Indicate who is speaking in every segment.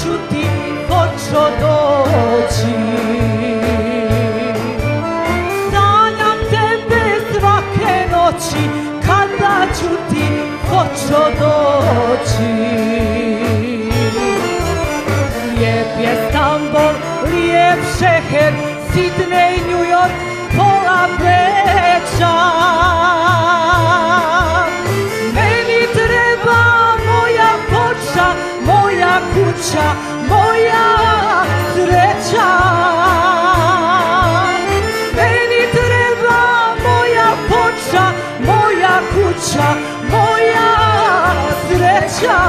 Speaker 1: ću ti hoćo doći. Sanjam tebe svake noći, kada ću ti hoćo doći. Lijep je Stambol, lijep šeher, Sidnej, New York, pola Beča. Meni treba moja Foča, moja kuća, moja sreća. Meni treba moja Foča, moja kuća, moja sreća.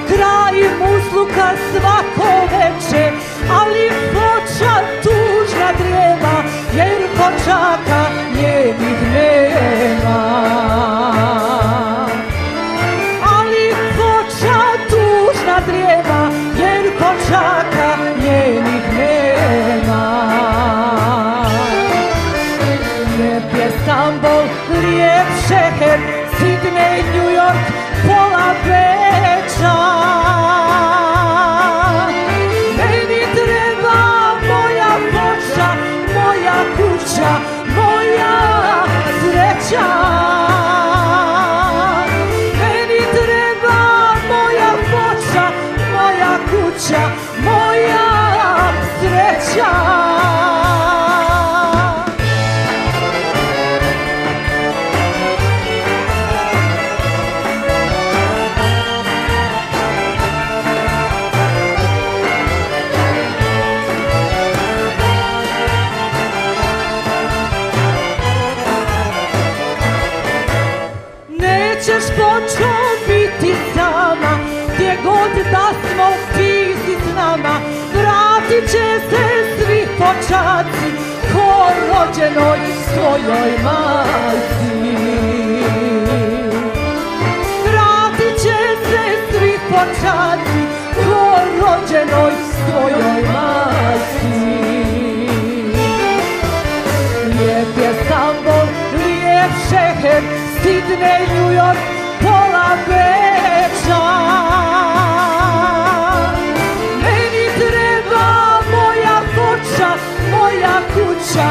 Speaker 1: Kraj Muzluka svako veče, ali Foča tužna drijeva, jer Fočaka njenih nema. Ali Foča tužna drijeva, jer Fočaka njenih nema. Lijep je Stambol, lijep šeher, Sidnej, New York, pola Beča. Meni treba moja Foča, moja kuća, moja sreća. Meni treba moja Foča, moja kuća, moja sreća. Nećeš Fočo biti sama, gdje god da smo ti si s nama. Vratit će se svi Fočaci ko rođenoj svojoj majci. Vratit će se svi Fočaci ko rođenoj svojoj majci. Lijep je Stambol, lijep šeher, Sidnej, New York, pola Beča. Meni treba moja Foča, moja kuća,